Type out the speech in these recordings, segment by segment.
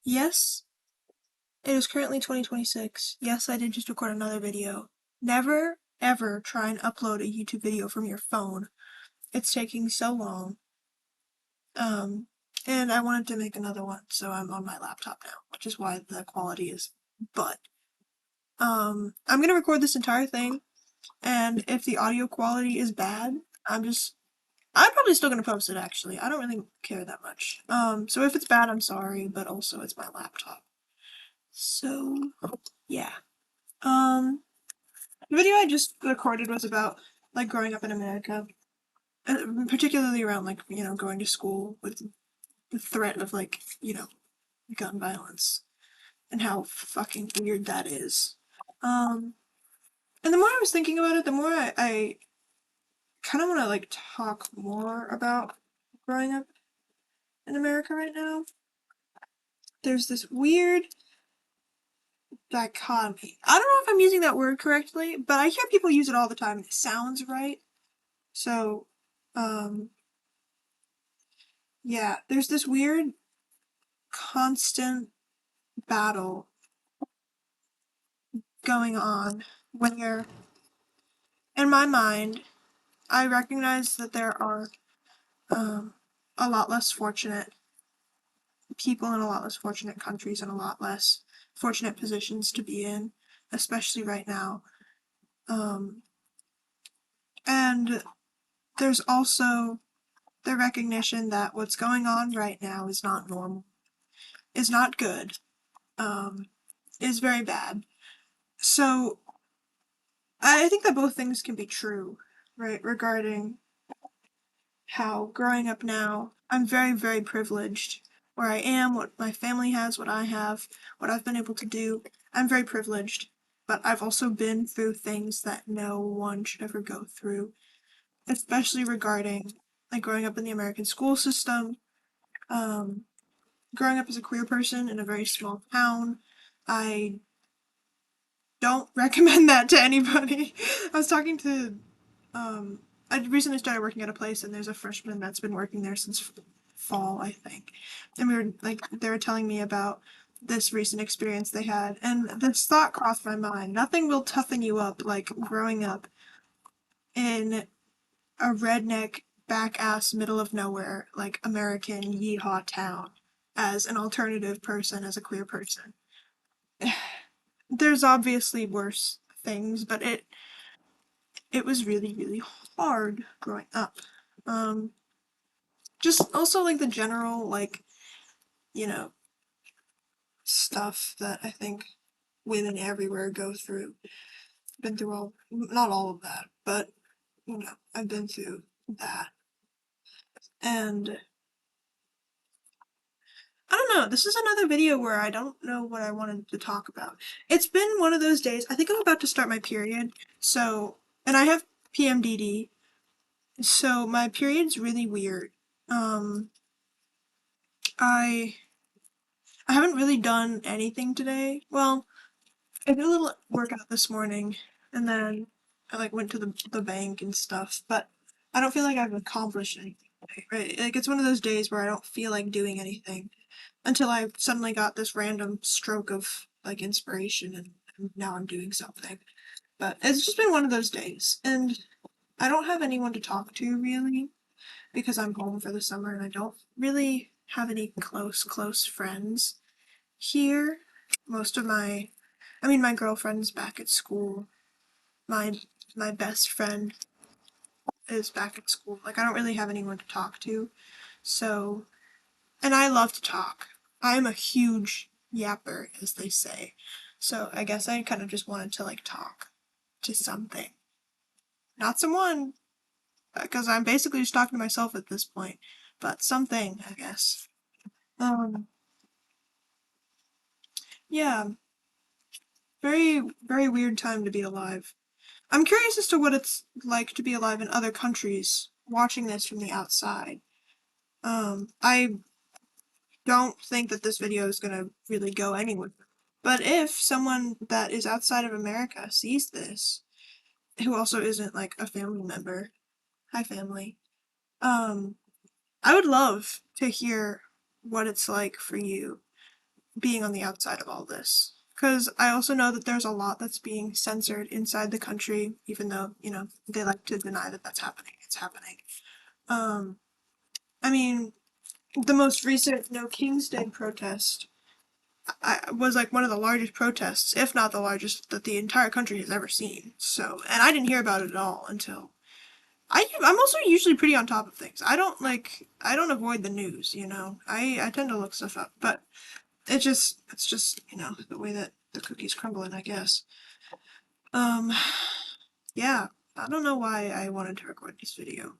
Yes, it is currently 2026. Yes, I did just record another video. Never, ever try and upload a YouTube video from your phone. It's taking so long. Um, and I wanted to make another one, so I'm on my laptop now, which is why the quality is but. I'm gonna record this entire thing, and if the audio quality is bad, I'm probably still gonna post it actually. I don't really care that much. So if it's bad, I'm sorry, but also it's my laptop. So, yeah. Um, The video I just recorded was about like growing up in America, particularly around like going to school with the threat of gun violence and how fucking weird that is. Um, and the more I was thinking about it, the more I kind of want to like talk more about growing up in America right now. There's this weird dichotomy. I don't know if I'm using that word correctly, but I hear people use it all the time and it sounds right. So, um, yeah, there's this weird constant battle going on when you're, in my mind, I recognize that there are um, a lot less fortunate people in a lot less fortunate countries and a lot less fortunate positions to be in, especially right now. Um, and there's also the recognition that what's going on right now is not normal, is not good, um, is very bad. So I think that both things can be true, right? Regarding how growing up now, I'm very, very privileged where I am, what my family has, what I have, what I've been able to do. I'm very privileged, but I've also been through things that no one should ever go through, especially regarding like growing up in the American school system, um, growing up as a queer person in a very small town. I don't recommend that to anybody. I was talking to um, I recently started working at a place, and there's a freshman that's been working there since fall, I think. And they were telling me about this recent experience they had, and this thought crossed my mind. Nothing will toughen you up like growing up in a redneck, back ass, middle of nowhere, like American yeehaw town as an alternative person, as a queer person. There's obviously worse things, but it was really, really hard growing up. Um, just also like the general you know stuff that I think women everywhere go through. Been through all not all of that, but I've been through that. And I don't know, this is another video where I don't know what I wanted to talk about. It's been one of those days. I think I'm about to start my period. So, and I have PMDD. So my period's really weird. Um I I haven't really done anything today. Well, I did a little workout this morning, and then I like went to the bank and stuff, but I don't feel like I've accomplished anything today, right? Like it's one of those days where I don't feel like doing anything until I suddenly got this random stroke of like inspiration, and now I'm doing something. But it's just been one of those days, and I don't have anyone to talk to really because I'm home for the summer and I don't really have any close friends here. Most of my girlfriend's back at school. My my best friend is back at school. Like I don't really have anyone to talk to. So, and I love to talk. I'm a huge yapper, as they say. So I guess I kind of just wanted to like talk to something, not someone, because I'm basically just talking to myself at this point. But something, I guess. Um, yeah, very very weird time to be alive. I'm curious as to what it's like to be alive in other countries watching this from the outside. I don't think that this video is gonna really go anywhere. But if someone that is outside of America sees this, who also isn't like a family member, hi family, um, I would love to hear what it's like for you. being on the outside of all this. Because I also know that there's a lot that's being censored inside the country, even though, they like to deny that that's happening. It's happening. Um, I mean, the most recent No King's Day protest was like one of the largest protests, if not the largest, that the entire country has ever seen. So, and I didn't hear about it at all until I'm also usually pretty on top of things. I don't avoid the news, I tend to look stuff up, but it's just, the way that the cookie's crumbling, I guess. Um, yeah, I don't know why I wanted to record this video.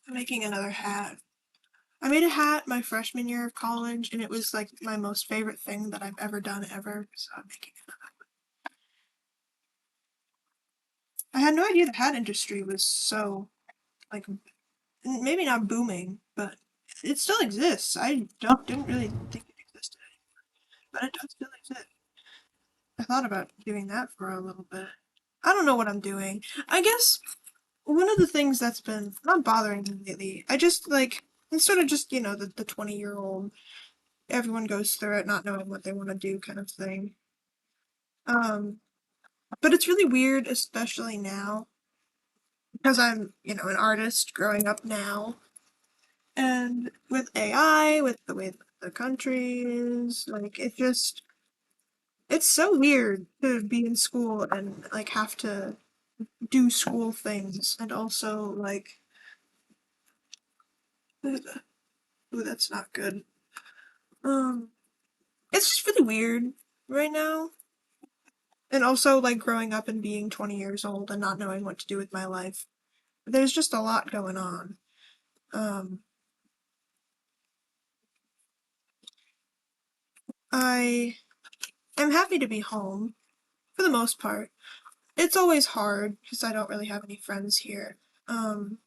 I'm making another hat. I made a hat my freshman year of college, and it was like my most favorite thing that I've ever done ever, so I'm making it. I had no idea the hat industry was so, like, maybe not booming, but it still exists. I didn't really think it existed, but it does still exist. I thought about doing that for a little bit. I don't know what I'm doing. I guess one of the things that's been not bothering me lately, I just like it's sort of just, the 20-year-old everyone goes through it not knowing what they want to do kind of thing. Um, but it's really weird, especially now, because I'm, an artist growing up now. And with AI, with the way the country is, like, it's so weird to be in school and, like, have to do school things and also, like, ooh, that's not good. Um, it's just really weird right now. And also, like, growing up and being 20 years old and not knowing what to do with my life. There's just a lot going on. Um, I am happy to be home for the most part. It's always hard because I don't really have any friends here. Um,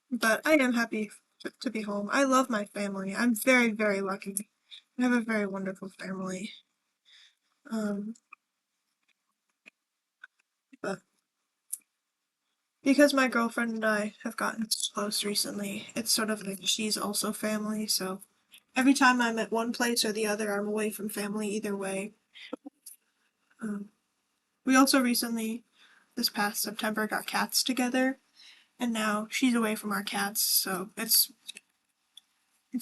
but I am happy to be home. I love my family. I'm very, very lucky. I have a very wonderful family. Um, but because my girlfriend and I have gotten close recently, it's sort of like she's also family, so every time I'm at one place or the other, I'm away from family either way. Um, we also recently, this past September, got cats together, and now she's away from our cats, so it's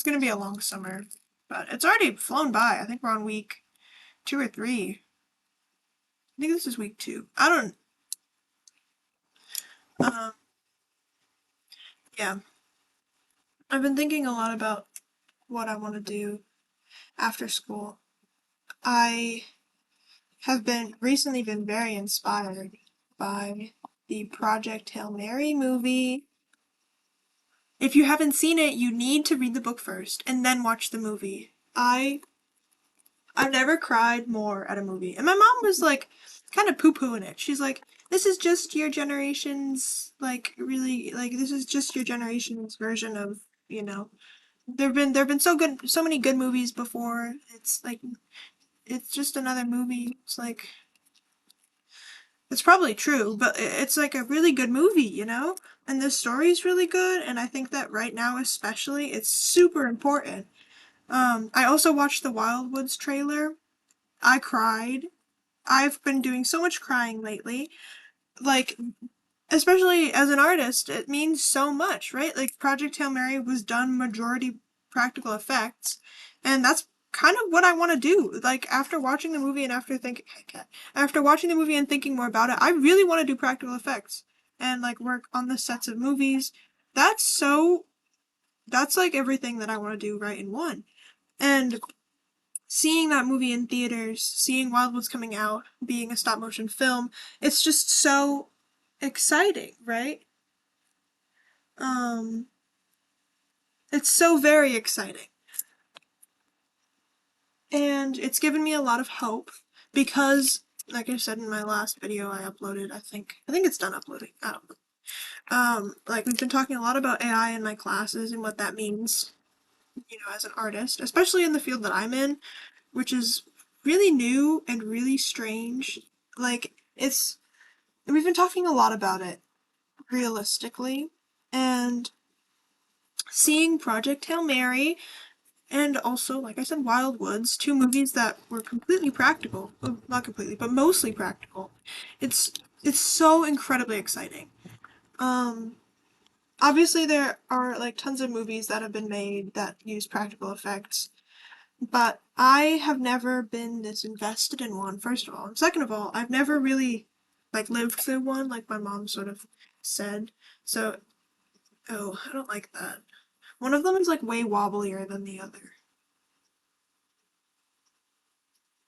gonna be a long summer. But it's already flown by. I think we're on week 2 or 3. I think this is week 2. I don't. Um, yeah, I've been thinking a lot about what I want to do after school. I have been recently been very inspired by the Project Hail Mary movie. If you haven't seen it, you need to read the book first and then watch the movie. I've never cried more at a movie. And my mom was like kind of poo-pooing it. She's like, this is just your generation's like really like this is just your generation's version of, there've been so many good movies before. It's like it's just another movie. It's like it's probably true, but it's like a really good movie, And the story's really good, and I think that right now especially it's super important. I also watched the Wildwoods trailer. I cried. I've been doing so much crying lately. Like, especially as an artist, it means so much, right? Like, Project Hail Mary was done majority practical effects, and that's kind of what I want to do. Like, after watching the movie and after watching the movie and thinking more about it, I really want to do practical effects and, like, work on the sets of movies. That's so, that's like everything that I want to do right in one. And seeing that movie in theaters, seeing Wildwoods coming out, being a stop motion film, it's just so exciting, right? Um, it's so very exciting. And it's given me a lot of hope because, like I said in my last video I uploaded, I think it's done uploading. I don't know. Like we've been talking a lot about AI in my classes and what that means, as an artist, especially in the field that I'm in, which is really new and really strange. Like we've been talking a lot about it realistically, and seeing Project Hail Mary and also, like I said, Wild Woods, two movies that were completely practical. Well, not completely, but mostly practical. It's it's so incredibly exciting. Um, Obviously there are like tons of movies that have been made that use practical effects, but I have never been this invested in one, first of all. And second of all, I've never really like lived through one, like my mom sort of said. So, oh, I don't like that. One of them is like way wobblier than the other.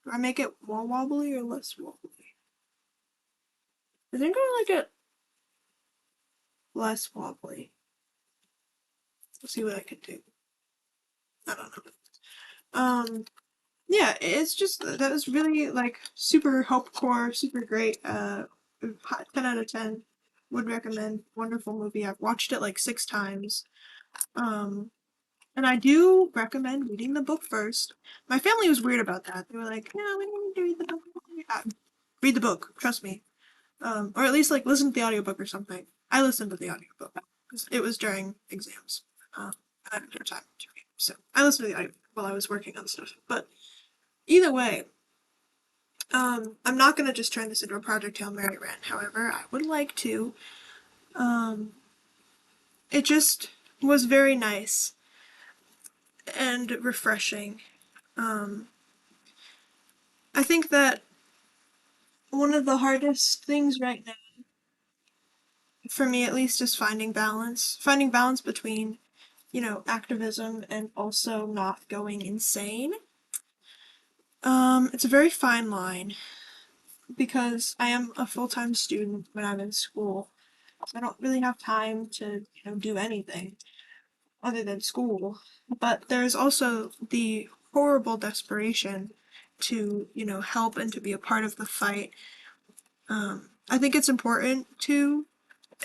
Do I make it more wobbly or less wobbly? I think I like it less wobbly. Let's see what I can do. I don't know. Yeah, it's just that was really like super hopecore, super great. 10 out of 10. Would recommend. Wonderful movie. I've watched it like 6 times. Um, and I do recommend reading the book first. My family was weird about that. They were like, "No, we don't need to read the book." Read the book, trust me. Or at least like listen to the audiobook or something. I listened to the audiobook because it was during exams. I didn't have time to read, so I listened to the audiobook while I was working on stuff. But either way, I'm not gonna just turn this into a Project Hail Mary rant. However, I would like to. Um, it just was very nice and refreshing. Um, I think that one of the hardest things right now, for me at least, is finding balance. Finding balance between, activism and also not going insane. It's a very fine line because I am a full-time student when I'm in school. I don't really have time to, do anything other than school. But there's also the horrible desperation to, help and to be a part of the fight. I think it's important to,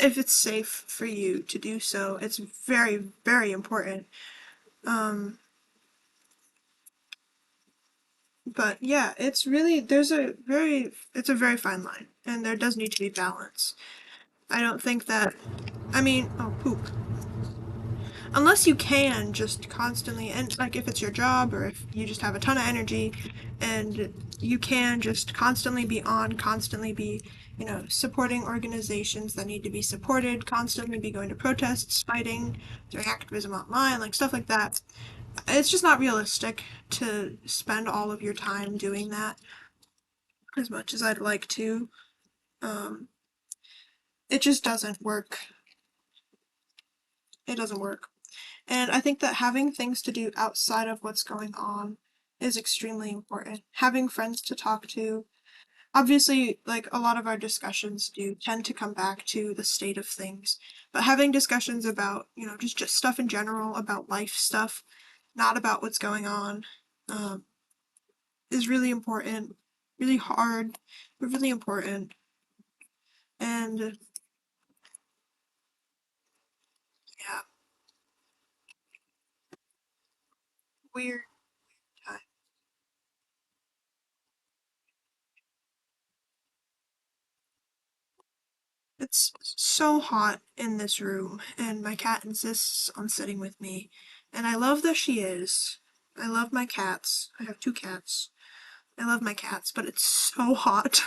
if it's safe for you to do so, it's very, very important. Um, but yeah, it's a very fine line, and there does need to be balance. I don't think that, I mean, oh, poop. Unless you can just constantly, and like if it's your job or if you just have a ton of energy and you can just constantly be on, constantly be, supporting organizations that need to be supported, constantly be going to protests, fighting, doing activism online, like stuff like that. It's just not realistic to spend all of your time doing that as much as I'd like to. Um, it just doesn't work. It doesn't work. And I think that having things to do outside of what's going on is extremely important. Having friends to talk to. Obviously, like a lot of our discussions do tend to come back to the state of things, but having discussions about, just stuff in general, about life stuff, not about what's going on, um, is really important, really hard, but really important. And yeah, weird time. It's so hot in this room, and my cat insists on sitting with me. And I love that she is. I love my cats. I have 2 cats. I love my cats, but it's so hot.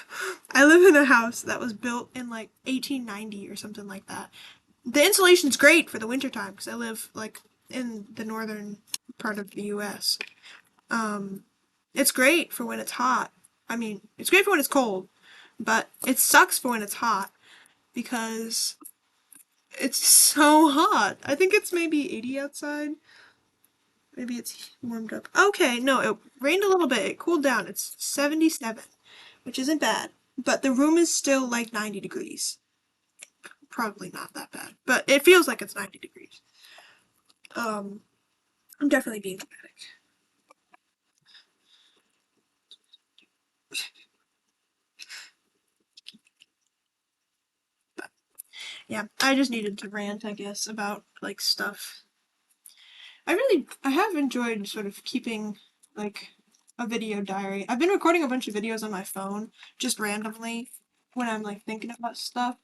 I live in a house that was built in like 1890 or something like that. The insulation's great for the wintertime because I live like in the northern part of the US. Um, it's great for when it's hot. I mean, it's great for when it's cold, but it sucks for when it's hot because it's so hot. I think it's maybe 80 outside. Maybe it's warmed up. Okay, no, it rained a little bit. It cooled down. It's 77, which isn't bad. But the room is still like 90 degrees. Probably not that bad, but it feels like it's 90 degrees. Um, I'm definitely being dramatic. But yeah, I just needed to rant, I guess, about like stuff. I have enjoyed sort of keeping like a video diary. I've been recording a bunch of videos on my phone just randomly when I'm like thinking about stuff,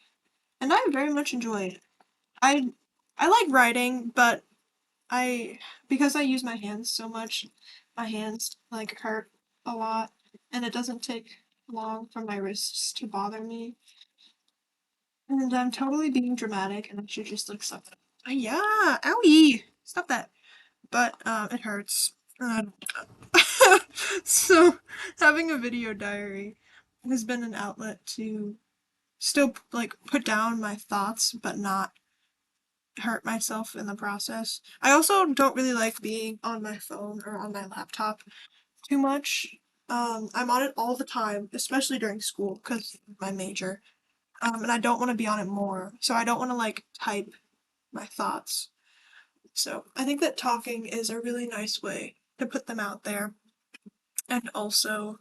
and I very much enjoy it. I I like writing, but I because I use my hands so much, my hands like hurt a lot, and it doesn't take long for my wrists to bother me. And I'm totally being dramatic, and I should just like stop that. Yeah, owie! Stop that. But it hurts. So having a video diary has been an outlet to still like put down my thoughts, but not hurt myself in the process. I also don't really like being on my phone or on my laptop too much. I'm on it all the time, especially during school because of my major. And I don't want to be on it more. So I don't want to like type my thoughts. So I think that talking is a really nice way to put them out there and also,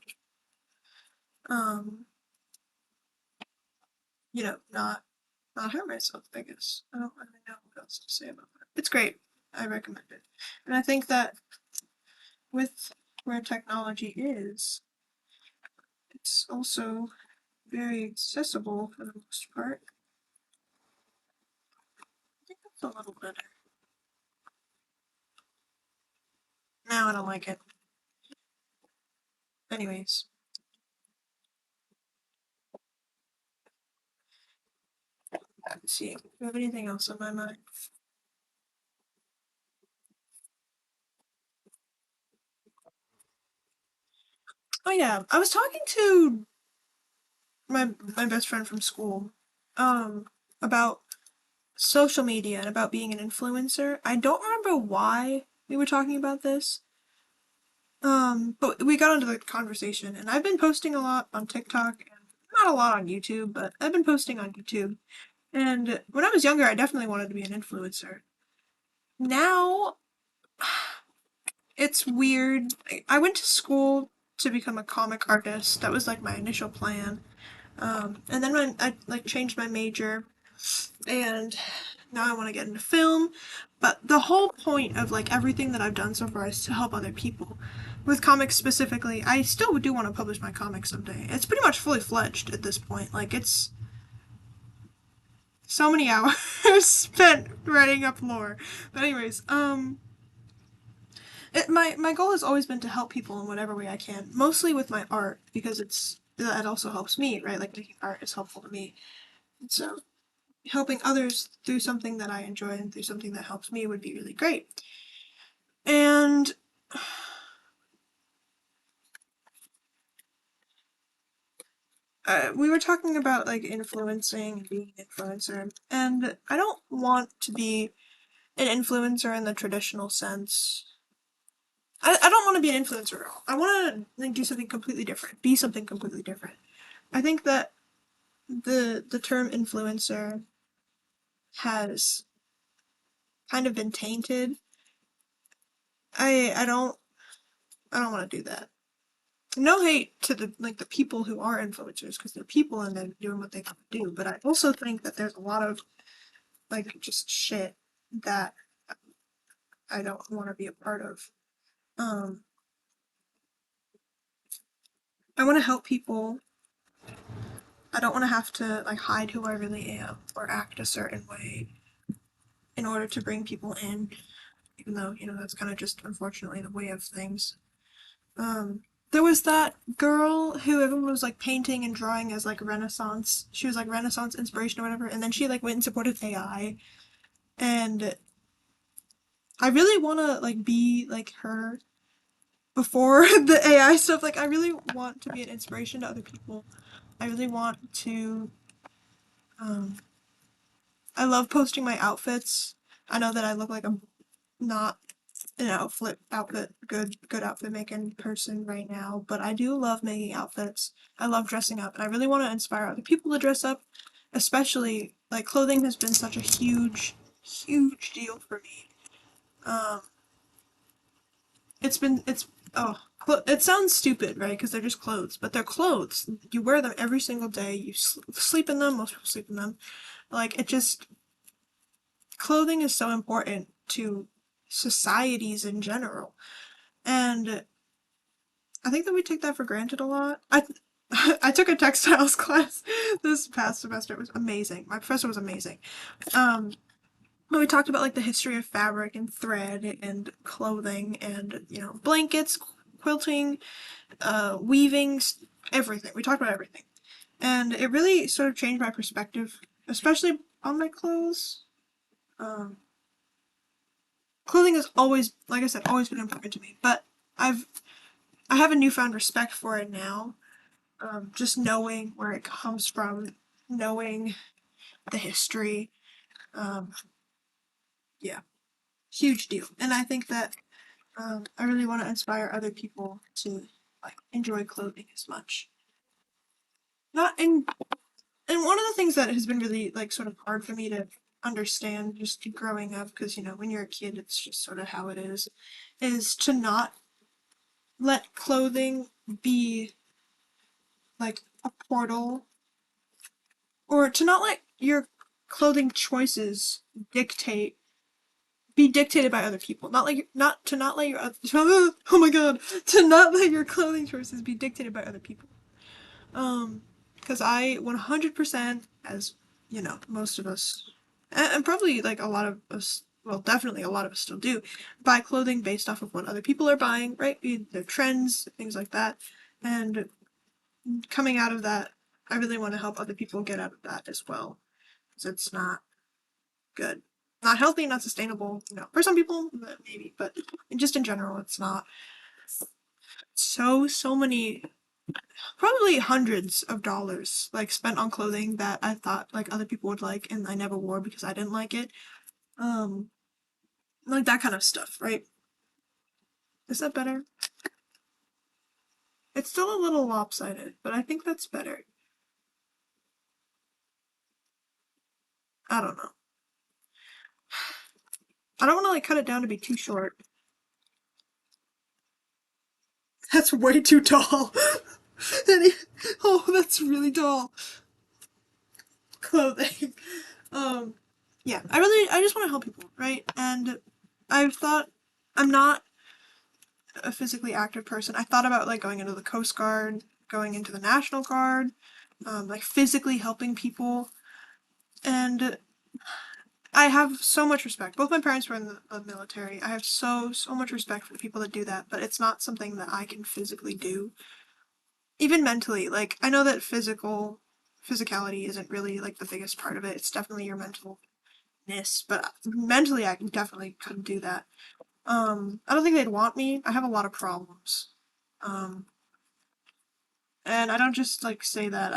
um, not hurt myself, I guess. I don't really know what else to say about it. It's great. I recommend it. And I think that with where technology is, it's also very accessible for the most part. I think that's a little better. Now I don't like it. Anyways, let's see. Do you have anything else on my mind? Oh yeah, I was talking to my best friend from school, um, about social media and about being an influencer. I don't remember why we were talking about this. But we got into the conversation, and I've been posting a lot on TikTok and not a lot on YouTube, but I've been posting on YouTube. And when I was younger, I definitely wanted to be an influencer. Now, it's weird. I went to school to become a comic artist. That was like my initial plan. And then when I like changed my major, and now I want to get into film. But the whole point of like everything that I've done so far is to help other people. With comics specifically, I still do want to publish my comics someday. It's pretty much fully fledged at this point. Like it's so many hours spent writing up lore. But anyways, my goal has always been to help people in whatever way I can. Mostly with my art because it also helps me, right? Like making art is helpful to me. And so helping others through something that I enjoy and through something that helps me would be really great. And we were talking about like influencing and being an influencer, and I don't want to be an influencer in the traditional sense. I don't want to be an influencer at all. I want to like, do something completely different, be something completely different. I think that the term influencer has kind of been tainted. I don't I don't want to do that. No hate to the like the people who are influencers because they're people and they're doing what they want to do. But I also think that there's a lot of like just shit that I don't want to be a part of. Um, I want to help people. I don't want to have to like hide who I really am or act a certain way in order to bring people in. Even though that's kind of just unfortunately the way of things. Um, there was that girl who everyone was like painting and drawing as like Renaissance. She was like Renaissance inspiration or whatever, and then she like went and supported AI. And I really want to like be like her before the AI stuff. Like I really want to be an inspiration to other people. I really want to. Um, I love posting my outfits. I know that I look like I'm not an outfit good outfit making person right now, but I do love making outfits. I love dressing up, and I really want to inspire other people to dress up. Especially like clothing has been such a huge deal for me. Um, it's oh it sounds stupid, right? Because they're just clothes, but they're clothes. You wear them every single day. You sleep in them. Most people sleep in them. Like it just clothing is so important to societies in general, and I think that we take that for granted a lot. I took a textiles class this past semester. It was amazing. My professor was amazing. Um, But we talked about like the history of fabric and thread and clothing and blankets, quilting, weaving, everything. We talked about everything, and it really sort of changed my perspective, especially on my clothes. Um, Clothing has always, like I said, always been important to me, but I've I have a newfound respect for it now. Just knowing where it comes from, knowing the history. Um, yeah, huge deal. And I think that I really want to inspire other people to like enjoy clothing as much. Not in And one of the things that has been really like sort of hard for me to understand just growing up, because when you're a kid it's just sort of how it is to not let clothing be like a portal, or to not let your clothing choices dictate be dictated by other people. Not like not to not let your oh my god, to not let your clothing choices be dictated by other people. Um, because I 100%, as most of us, and probably like a lot of us, well, definitely a lot of us still do, buy clothing based off of what other people are buying, right? Their trends, things like that. And coming out of that, I really want to help other people get out of that as well, because it's not good. Not healthy, not sustainable, for some people, maybe, but just in general, it's not. So many, probably hundreds of dollars like spent on clothing that I thought like other people would like and I never wore because I didn't like it. Um like that kind of stuff, right? Is that better? It's still a little lopsided, but I think that's better. I don't know. I don't want to like cut it down to be too short. That's way too tall. Oh, that's really tall. Clothing. Um yeah, I just want to help people, right? And I've thought I'm not a physically active person. I thought about like going into the Coast Guard, going into the National Guard, like physically helping people. And I have so much respect. Both my parents were in the military. I have so much respect for the people that do that, but it's not something that I can physically do. Even mentally, like I know that physicality isn't really like the biggest part of it. It's definitely your mentalness, but mentally I definitely couldn't do that. I don't think they'd want me. I have a lot of problems. Um, and I don't just like say that.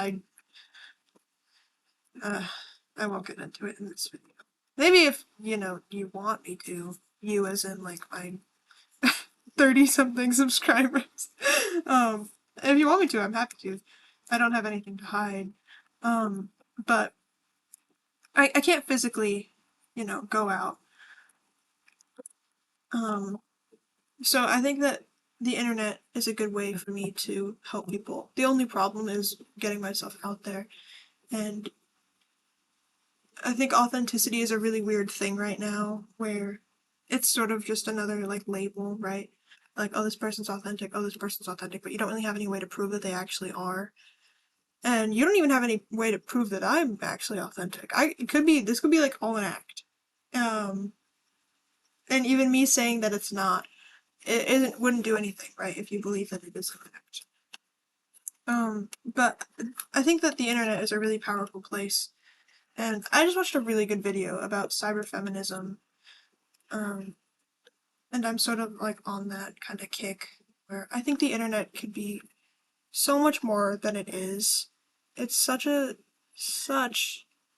Uh, I won't get into it in this video. Maybe if you want me to, you as in like my 30 something subscribers. um, if you want me to, I'm happy to. I don't have anything to hide. But I can't physically, go out. Um, so I think that the internet is a good way for me to help people. The only problem is getting myself out there. And I think authenticity is a really weird thing right now, where it's sort of just another like label, right? Like, oh, this person's authentic, oh, this person's authentic, but you don't really have any way to prove that they actually are. And you don't even have any way to prove that I'm actually authentic. This could be like all an act. Um, and even me saying that it's not, wouldn't do anything, right? If you believe that it is an act. But I think that the internet is a really powerful place. And I just watched a really good video about cyberfeminism. Um, and I'm sort of like on that kind of kick where I think the internet could be so much more than it is. It's such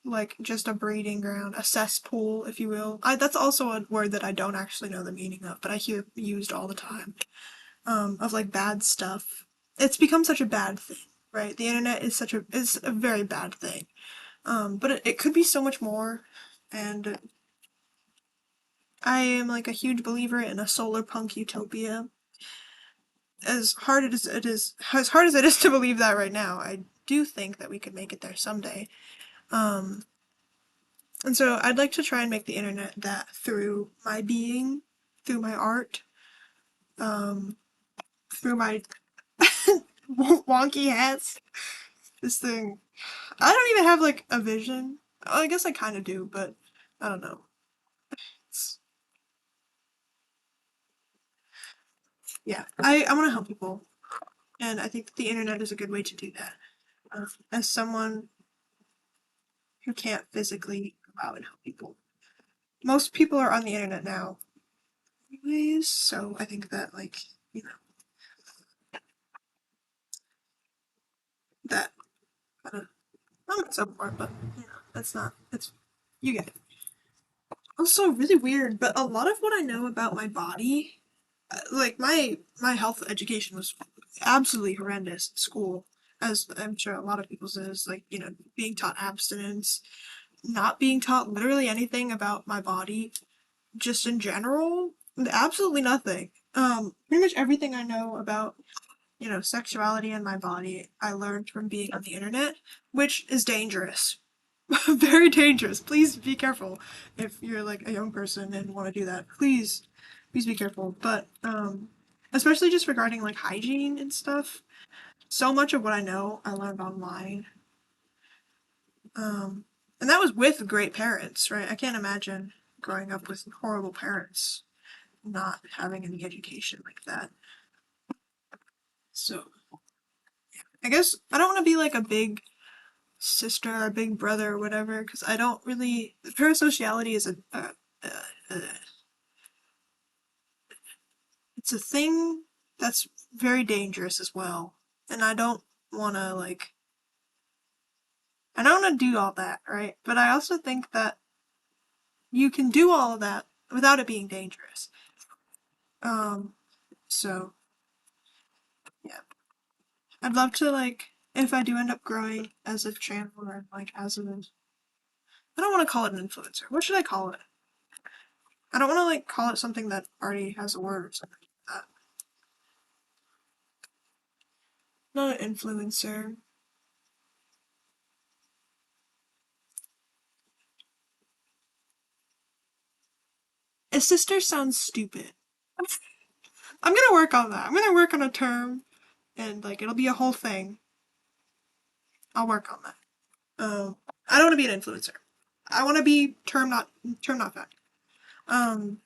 like just a breeding ground, a cesspool, if you will. That's also a word that I don't actually know the meaning of, but I hear used all the time. Of like bad stuff. It's become such a bad thing, right? The internet is a very bad thing. But it could be so much more, and I am like a huge believer in a solar punk utopia. As hard as it is to believe that right now, I do think that we could make it there someday. Um, and so I'd like to try and make the internet that through my being, through my art, um, through my wonky hats. This thing, I don't even have like a vision. I guess I kind of do, but I don't know. yeah, I want to help people, and I think the internet is a good way to do that. As someone who can't physically go out and help people, most people are on the internet now, anyways. So I think that you know that kind of not so far, but that's not. It's you get it. Also, really weird, but a lot of what I know about my body, like my health education was absolutely horrendous at school, as I'm sure a lot of people's is. Like being taught abstinence, not being taught literally anything about my body, just in general, absolutely nothing. Pretty much everything I know about sexuality and my body, I learned from being on the internet, which is dangerous. Very dangerous. Please be careful if you're like a young person and want to do that. Please be careful. But especially just regarding like hygiene and stuff. So much of what I know I learned online. Um, and that was with great parents, right? I can't imagine growing up with horrible parents not having any education like that. So I guess I don't want to be like a big sister or big brother or whatever because I don't really. Parasociality is a it's a thing that's very dangerous as well, and I don't want to do all that, right? But I also think that you can do all of that without it being dangerous. Um, so yeah, I'd love to if I do end up growing as a channel or as I don't want to call it an influencer. What should I call it? I don't want to call it something that already has a word or something like that. Not an influencer. A sister sounds stupid. I'm gonna work on that. I'm gonna work on a term, and it'll be a whole thing. I'll work on that. I don't want to be an influencer. I want to be term not fact. Um,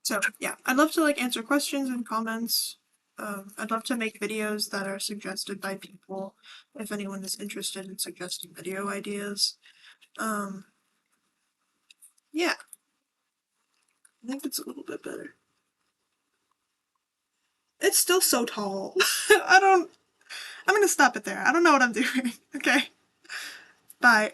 so yeah, I'd love to answer questions and comments. I'd love to make videos that are suggested by people if anyone is interested in suggesting video ideas. Um, yeah, I think it's a little bit better. It's still so tall. I don't. I'm gonna stop it there. I don't know what I'm doing. Okay. Bye.